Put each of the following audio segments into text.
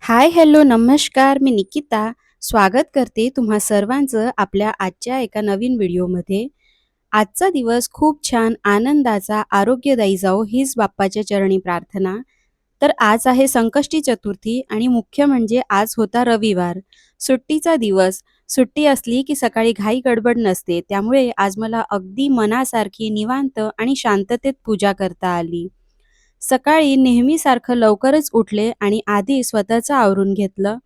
हाय, hello, नमस्कार. मी निकिता. स्वागत करते तुम्हा सर्वांचं आपल्या आजच्या एका नवीन व्हिडिओमध्ये. आजचा दिवस खूप छान, आनंदाचा, आरोग्यदायी जाओ हीच बाप्पाच्या चरणी प्रार्थना. तर आज आहे संकष्टी चतुर्थी आणि मुख्य म्हणजे आज होता रविवार, सुट्टीचा दिवस. सुट्टी असली की सकाळी घाई गडबड नसते. त्यामुळे आज मला अगदी मनासारखी निवांत आणि शांततेत पूजा करता आली. सकाळी नेहमीसारखं लवकरच उठले आणि आधी स्वतःचं आवरून घेतलं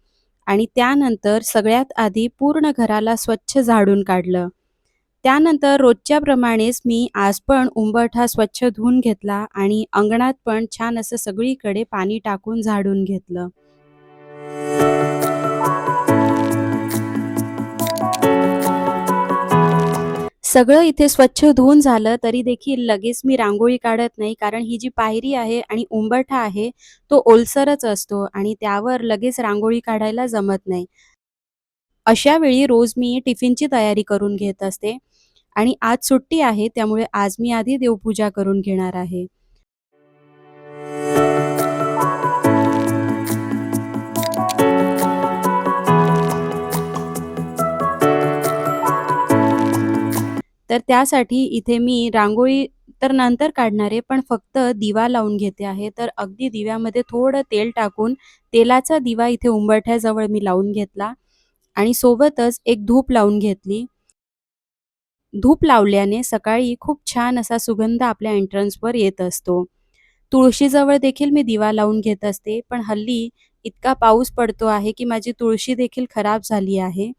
आणि त्यानंतर सगळ्यात आधी पूर्ण घराला स्वच्छ झाडून काढलं. त्यानंतर रोजच्या प्रमाणेच मी आज पण उंबरठा स्वच्छ धुवून घेतला आणि अंगणात पण छान असं सगळीकडे पाणी टाकून झाडून घेतलं. सगळं इथे स्वच्छ धुवून झालं तरी देखील लगेच मी रांगोळी काढत नाही, कारण ही जी पायरी आहे आणि उंबरठा आहे तो ओलसरच असतो आणि त्यावर लगेच रांगोळी काढायला जमत नाही. अशा वेळी रोज मी टिफिनची तयारी करून घेत असते आणि आज सुट्टी आहे त्यामुळे आज मी आधी देवपूजा करून घेणार आहे. तर त्यासाठी इथे मी रांगोळी तर नंतर काढणार आहे, पण फक्त दिवा लावून घेते आहे. तर अगदी दिव्यामध्ये थोडं तेल टाकून तेलाचा दिवा इथे उंबरठ्याजवळ मी लावून घेतला आणि सोबतच एक धूप लावून घेतली. धूप लावल्याने सकाळी खूप छान असा सुगंध आपल्या एंट्रन्सवर येत असतो. तुळशीजवळ देखील मी दिवा लावून घेत असते, पण हल्ली इतका पाऊस पडतो आहे, की माझी तुळशी देखील खराब झाली आहे.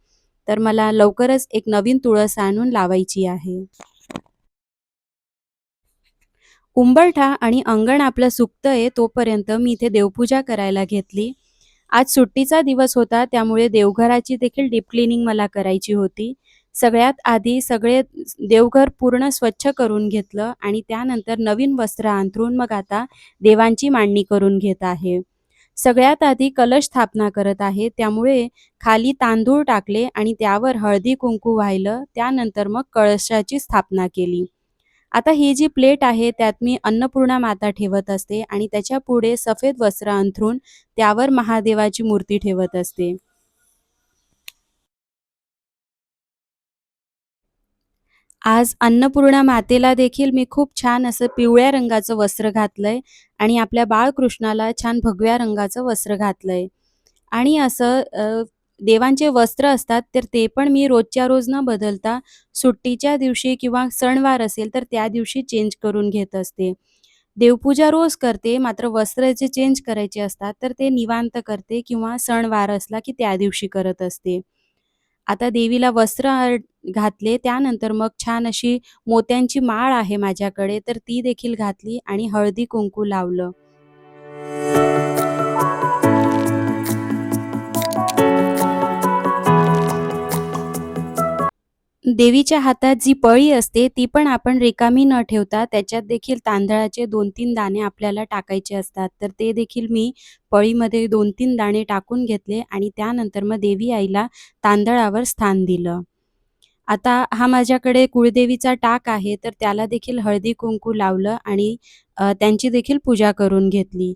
तर मला लवकरच एक नवीन तुळस आणून लावायची आहे. उंबरठा आणि अंगण आपलं सुकतंय तोपर्यंत मी इथे देवपूजा करायला घेतली. आज सुट्टीचा दिवस होता त्यामुळे देवघराची देखील डीप क्लीनिंग मला करायची होती. सगळ्यात आधी सगळे देवघर पूर्ण स्वच्छ करून घेतलं आणि त्यानंतर नवीन वस्त्र अंथरून मग आता देवांची मांडणी करून घेत आहे. सगळ्यात आधी कलश स्थापना करत आहे. त्यामुळे खाली तांदूळ टाकले आणि त्यावर हळदी-कुंकू वाहिलं. त्यानंतर मग कळशाची स्थापना केली. आता ही जी प्लेट आहे त्यात मी अन्नपूर्णा माता ठेवत असते आणि त्याच्यापुढे सफेद वस्त्र अंथरून त्यावर महादेवाची मूर्ती ठेवत असते. आज अन्नपूर्णा मातेला देखील मी खूप छान असं पिवळ्या रंगाचं वस्त्र घातलंय आणि आपल्या बाळकृष्णाला छान भगव्या रंगाचं वस्त्र घातलंय. आणि असं देवांचे वस्त्र असतात तर ते पण मी रोजच्या रोज न बदलता सुट्टीच्या दिवशी किंवा सणवार असेल तर त्या दिवशी चेंज करून घेत असते. देवपूजा रोज करते, मात्र वस्त्र जे चेंज करायचे असतात तर ते निवांत करते किंवा सणवार असला की त्या दिवशी करत असते. आता देवीला वस्त्र घातले, त्यानंतर मग छान अशी मोत्यांची माळ आहे माझ्याकडे, तर ती देखील घातली आणि हळदी-कुंकू लावलं. देवीच्या हातात जी पळी असते, ती पण आपण रिकामी न ठेवता त्याच्यात देखील तांदळाचे 2-3 दाणे आपल्याला टाकायचे असतात. तर ते देखील मी पळीमध्ये 2-3 दाणे टाकून घेतले आणि त्यानंतर मग देवी आईला तांदळावर स्थान दिलं. आता हा माझ्याकडे कुळदेवीचा टाक आहे, तर त्याला देखील हळदी-कुंकू लावलं आणि त्यांची देखील पूजा करून घेतली.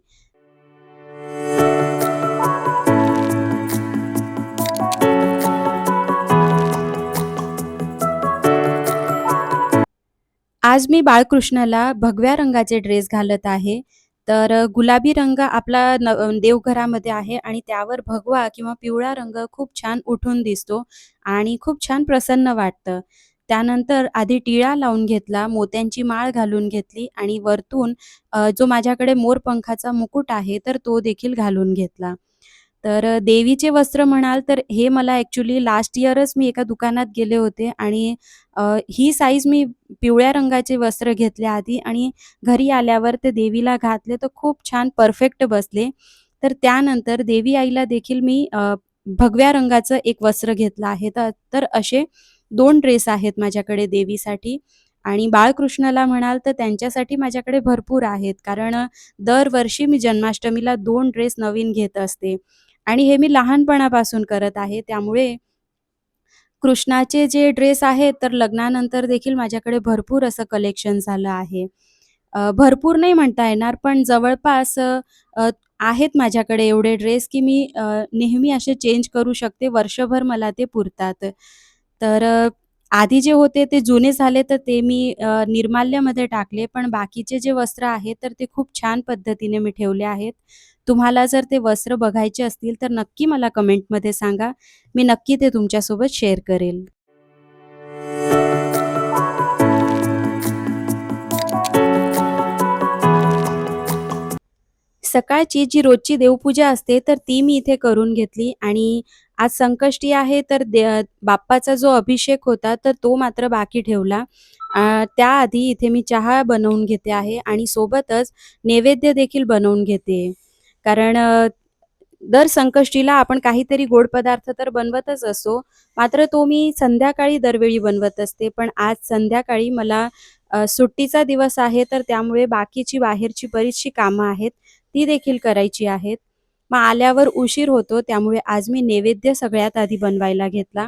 आज मी बाळकृष्णाला भगव्या रंगाचे ड्रेस घालत आहे. तर गुलाबी रंग आपला देवघरामध्ये आहे आणि त्यावर भगवा किंवा पिवळा रंग खूप छान उठून दिसतो आणि खूप छान प्रसन्न वाटतं. त्यानंतर आधी टिळा लावून घेतला, मोत्यांची माळ घालून घेतली आणि वरतून जो माझ्याकडे मोरपंखाचा मुकुट आहे, तर तो देखील घालून घेतला. तर देवीचे वस्त्र म्हणाल तर हे मला ॲक्चुअली लास्ट इयरच मी एका दुकानात गेले होते आणि अ, ही साईज मी पिवळ्या रंगाचे वस्त्र घेतले आधी आणि घरी आल्यावर ते देवीला घातले तर खूप छान परफेक्ट बसले. तर त्यानंतर देवी आईला देखील मी भगव्या रंगाचं एक वस्त्र घेतलं आहे. तर तर असे 2 ड्रेस आहेत माझ्याकडे देवीसाठी आणि बाळकृष्णाला म्हणाल तर त्यांच्यासाठी माझ्याकडे भरपूर आहेत. कारण दरवर्षी मी जन्माष्टमीला 2 ड्रेस नवीन घेत असते आणि हे मी लहानपणापासून करत आहे. त्यामुळे कृष्णाचे जे ड्रेस आहेत, तर लग्नानंतर देखील माझ्याकडे भरपूर असं कलेक्शन झालं आहे. भरपूर नाही म्हणता येणार, पण जवळपास अ, आहेत माझ्याकडे एवढे ड्रेस, की मी नेहमी असे चेंज करू शकते. वर्षभर मला ते पुरतात. तर आधी जे होते ते जुने झाले, तर ते मी निर्माल्यामध्ये टाकले. पण बाकीचे जे वस्त्र आहेत, तर ते खूप छान पद्धतीने मी ठेवले आहेत. तुम्हाला जर ते वस्त्र बघायचे असतील, तर नक्की मला कमेंटमध्ये सांगा. मी नक्की ते तुमच्यासोबत शेअर करेल. सकाळची जी रोजची देवपूजा असते, तर ती मी इथे करून घेतली आणि आज संकष्टी आहे, तर बाप्पाचा जो अभिषेक होता, तर तो मात्र बाकी ठेवला. त्याआधी इथे मी चहा बनवून घेते आहे आणि सोबतच नैवेद्य देखील बनवून घेते. कारण दर संकष्टीला आपण काहीतरी गोड पदार्थ तर बनवतच असतो. मात्र तो मी संध्याकाळी दरवेळी बनवत असते. पण आज संध्याकाळी मला सुट्टीचा दिवस आहे, तर त्यामुळे बाकीची बाहेरची बरीचशी कामं आहेत, ती देखील करायची आहेत. मग आल्यावर उशीर होतो, त्यामुळे आज मी नैवेद्य सगळ्यात आधी बनवायला घेतला.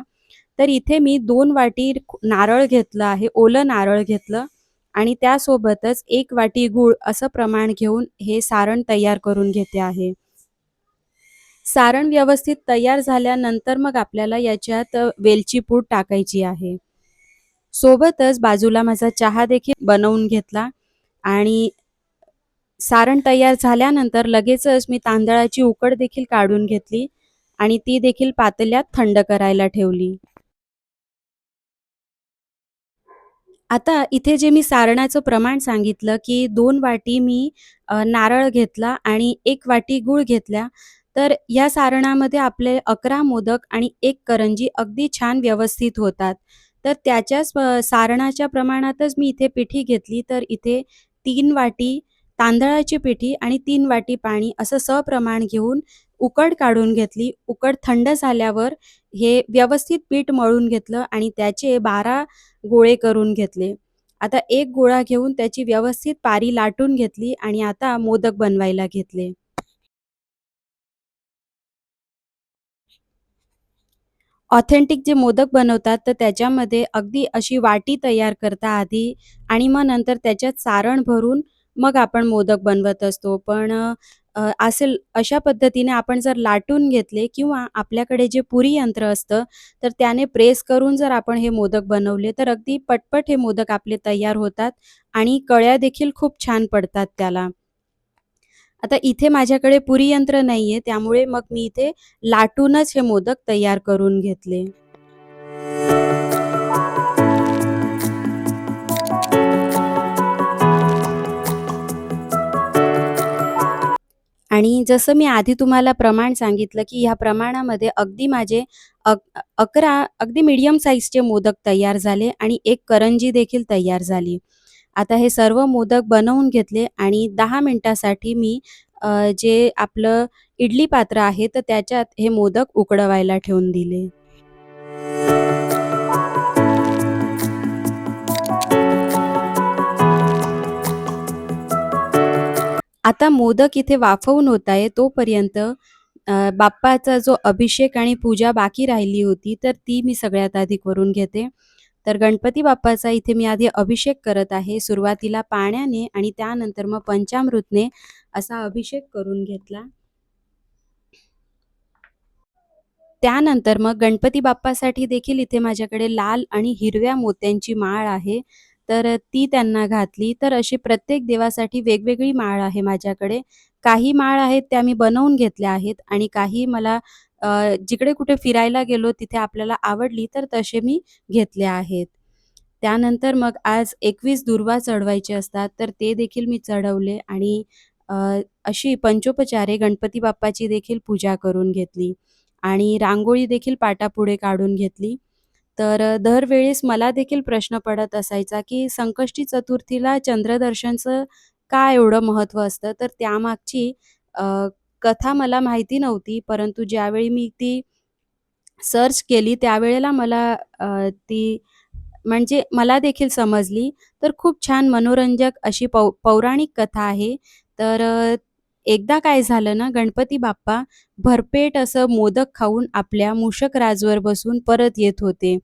तर इथे मी 2 वाटी नारळ घेतलं आहे, ओलं नारळ घेतलं आणि त्यासोबतच 1 वाटी गूळ असं प्रमाण घेऊन हे सारण तयार करून घेते आहे. सारण व्यवस्थित तयार झाल्यानंतर मग आपल्याला याच्यात वेलची पूड टाकायची आहे. सोबतच बाजूला माझा चहा देखील बनवून घेतला आणि सारण तयार झाल्यानंतर लगेचच मी तांदळाची उकड देखील काढून घेतली आणि ती देखील पातेल्यात थंड करायला ठेवली. आता इथे जे मी सारणाचं प्रमाण सांगितलं, की 2 वाटी मी नारळ घेतला आणि 1 वाटी गूळ घेतल्या. तर या सारणामध्ये आपले 11 मोदक आणि 1 करंजी अगदी छान व्यवस्थित होतात. तर त्याच्याच सारणाच्या प्रमाणातच मी इथे पिठी घेतली. तर इथे 3 वाटी तांदळाची पिठी आणि 3 वाटी पाणी असं सप्रमाण घेऊन उकड काढून घेतली. उकड थंड झाल्यावर हे व्यवस्थित पीठ मळून घेतलं आणि त्याचे 12 गोळे करून घेतले. आता एक गोळा घेऊन त्याची व्यवस्थित पारी लाटून घेतली आणि आता मोदक बनवायला घेतले. ऑथेंटिक जे मोदक बनवतात, तर त्याच्यामध्ये अगदी अशी वाटी तयार करता आधी आणि मग नंतर त्याच्यात सारण भरून मग आपण मोदक बनवत असतो. पण असेल अशा पद्धतीने आपण जर लाटून घेतले किंवा आपल्याकडे जे पुरी यंत्र असतं, तर त्याने प्रेस करून जर आपण हे मोदक बनवले, तर अगदी पटपट हे मोदक आपले तयार होतात आणि कळ्या देखील खूप छान पडतात त्याला. आता इथे माझ्याकडे पुरी यंत्र नाहीये, त्यामुळे मग मी इथे लाटूनच हे मोदक तयार करून घेतले. आणि जसं मी आधी तुम्हाला प्रमाण सांगितलं, की ह्या प्रमाणामध्ये अगदी माझे 11 अगदी मीडियम साइजचे मोदक तयार झाले आणि एक करंजी देखील तयार झाली. आता हे सर्व मोदक बनवून घेतले आणि 10 मिनिटासाठी मी जे आपलं इडली पात्र आहे, तर त्याच्यात हे मोदक उकडवायला ठेवून दिले. आता मोदक इथे वाफवून होत आहे तोपर्यंत बाप्पाचा जो अभिषेक आणि पूजा बाकी राहिली होती, तर ती मी सगळ्यात आधी करून घेते. तर गणपती बाप्पाचा इथे मी आधी अभिषेक करत आहे. सुरुवातीला पाण्याने आणि त्यानंतर मग पंचामृतने असा अभिषेक करून घेतला. त्यानंतर मग गणपती बाप्पासाठी देखील इथे माझ्याकडे लाल आणि हिरव्या मोत्यांची माळ आहे. तर ती त्यांना घातली. तर अशी प्रत्येक देवासाठी वेगवेगळी माळ आहे माझ्याकडे. काही माळ आहेत त्या मी बनवून घेतल्या आहेत आणि काही मला जिकडे कुठे फिरायला गेलो तिथे आपल्याला आवडली तर तसे मी घेतले आहेत. त्यानंतर मग आज 21 दुर्वा चढवायचे असतात, तर ते देखील मी चढवले आणि अ, अशी पंचोपचारे गणपती बाप्पाची देखील पूजा करून घेतली आणि रांगोळी देखील पाटापुढे काढून घेतली. तर दरवेळेस मला देखील प्रश्न पडत असायचा, की संकष्टी चतुर्थीला चंद्रदर्शनचं का एवढं महत्त्व असतं? तर त्यामागची अ, कथा मला माहिती नव्हती, परंतु ज्यावेळी मी ती सर्च केली त्यावेळेला मला ती म्हणजे मला देखील समजली. तर खूप छान मनोरंजक अशी पौराणिक कथा आहे. तर एकदा काय झालं ना, गणपती बाप्पा भरपेट असं मोदक खाऊन आपल्या मूषक राजवर बसून परत येत होते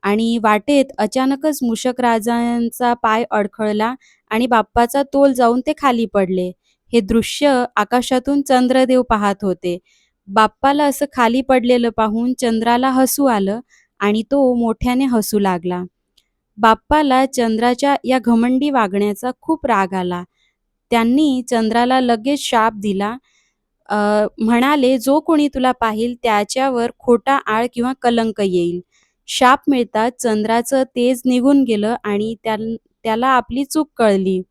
आणि वाटेत अचानकच मूषक राजांचा पाय अडखळला आणि बाप्पाचा तोल जाऊन ते खाली पडले. हे दृश्य आकाशातून चंद्रदेव पाहत होते. बाप्पाला असं खाली पडलेलं पाहून चंद्राला हसू आलं आणि तो मोठ्याने हसू लागला. बाप्पाला चंद्राच्या या घमंडी वागण्याचा खूप राग आला. त्यांनी चंद्राला लगेच शाप दिला. अ, म्हणाले, "जो कोणी तुला पाहील त्याच्यावर खोटा आळ किंवा कलंक येईल." शाप मिळताच चंद्राचं तेज निघून गेलं आणि त्याला आपली चूक कळली.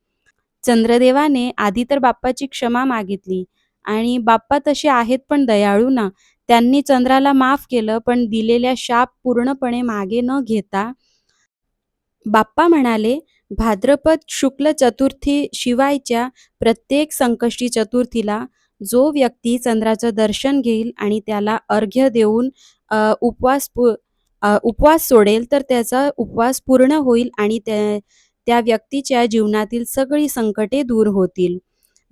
चंद्रदेवाने आधी तर बाप्पाची क्षमा मागितली आणि बाप्पा तसे आहेत पण दयाळू ना. त्यांनी चंद्राला माफ केलं, पण दिलेल्या शाप पूर्णपणे मागे न घेता बाप्पा म्हणाले, भाद्रपद शुक्ल चतुर्थी शिवायच्या प्रत्येक संकष्टी चतुर्थीला जो व्यक्ती चंद्राचं दर्शन घेईल आणि त्याला अर्घ्य देऊन उपवास सोडेल, तर त्याचा उपवास पूर्ण होईल आणि त्या त्या व्यक्तीच्या जीवनातील सगळी संकटे दूर होतील.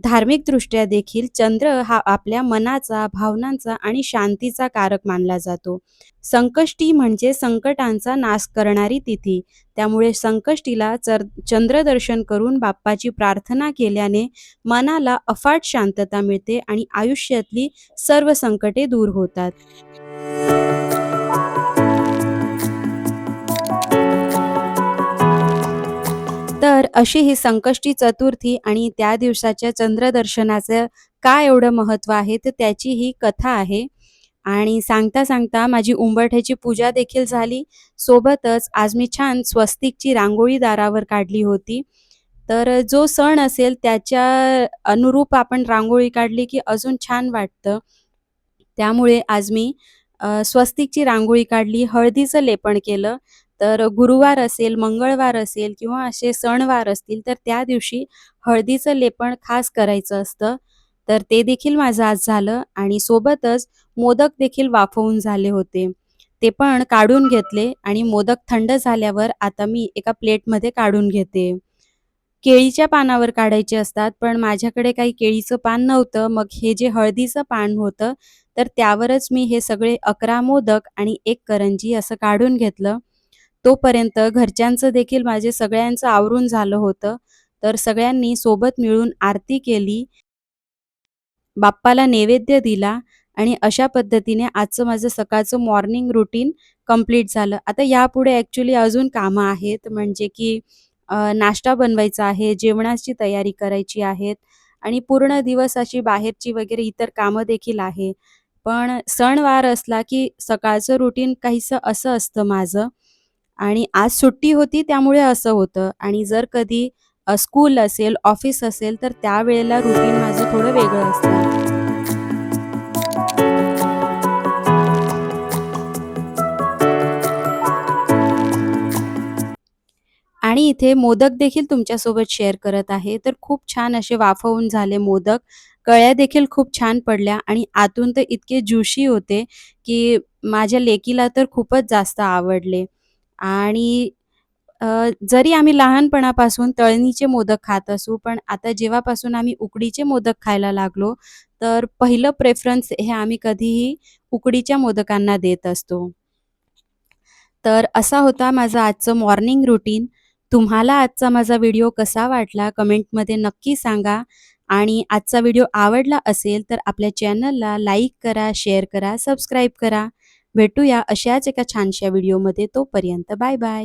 धार्मिकदृष्ट्या देखील चंद्र हा आपल्या मनाचा, भावनांचा आणि शांतीचा कारक मानला जातो. संकष्टी म्हणजे संकटांचा नाश करणारी तिथी. त्यामुळे संकष्टीला चंद्रदर्शन करून बाप्पाची प्रार्थना केल्याने मनाला अफाट शांतता मिळते आणि आयुष्यातली सर्व संकटे दूर होतात. तर अशी ही संकष्टी चतुर्थी आणि त्या दिवसाच्या चंद्रदर्शनाचं काय एवढं महत्त्व आहे, तर त्याची ही कथा आहे. आणि सांगता-सांगता माझी उंबरठ्याची पूजा देखील झाली. सोबतच आज मी छान स्वस्तिकची रांगोळी दारावर काढली होती. तर जो सण असेल त्याच्या अनुरूप आपण रांगोळी काढली की अजून छान वाटतं. त्यामुळे आज मी स्वस्तिकची रांगोळी काढली, हळदीचं लेपन केलं. तर गुरुवार असेल, मंगळवार असेल किंवा असे सणवार असतील, तर त्या दिवशी हळदीचं लेपन खास करायचं असतं. तर ते देखील माझं आज झालं आणि सोबतच मोदक देखील वाफवून झाले होते. ते पण काढून घेतले आणि मोदक थंड झाल्यावर आता मी एका प्लेटमध्ये काढून घेते. केळीच्या पानावर काढायचे असतात, पण माझ्याकडे काही केळीचं पान नव्हतं. मग हे जे हळदीचं पान होतं, तर त्यावरच मी हे सगळे 11 मोदक आणि 1 करंजी असं काढून घेतलं. तोपर्यंत घरच्यांचं देखील माझे सगळ्यांचं आवरून झालं होतं. तर सगळ्यांनी सोबत मिळून आरती केली. बाप्पाला नैवेद्य दिला आणि अशा पद्धतीने आजचं माझं सकाळचं मॉर्निंग रुटीन कंप्लीट झालं. आता यापुढे ॲक्चुअली अजून कामं आहेत म्हणजे की नाश्ता बनवायचा आहे, जेवणाची तयारी करायची आहेत आणि पूर्ण दिवस अशी बाहेरची वगैरे इतर कामं देखील आहे. पण सणवार असला की सकाळचं रुटीन काहीसं असं असतं माझं आणि आज सुट्टी होती त्यामुळे असं होतं आणि जर कधी स्कूल असेल, ऑफिस असेल तर त्यावेळेला रुटीन माझं थोडं वेगळं असतं. आणि इथे मोदक देखील तुमच्यासोबत शेअर करत आहे. तर खूप छान असे वाफवून झाले मोदक. कळ्या देखील खूप छान पडल्या आणि आतून तर इतके ज्युशी होते, की माझ्या लेकीला तर खूपच जास्त आवडले. आणि जरी आम्ही लहानपणापासून तळणीचे मोदक खात असू, पण आता जेव्हापासून आम्ही उकडीचे मोदक खायला लागलो, तर पहिलं प्रेफरन्स हे आम्ही कधीही उकडीच्या मोदकांना देत असतो. तर असा होता माझा आजचं मॉर्निंग रुटीन. तुम्हाला आजचा माझा व्हिडिओ कसा वाटला कमेंटमध्ये नक्की सांगा आणि आजचा व्हिडिओ आवडला असेल तर आपल्या चॅनलला लाईक करा, शेअर करा, सबस्क्राईब करा. भेटूया अशाच एका छानशा व्हिडिओमध्ये. तोपर्यंत बाय बाय.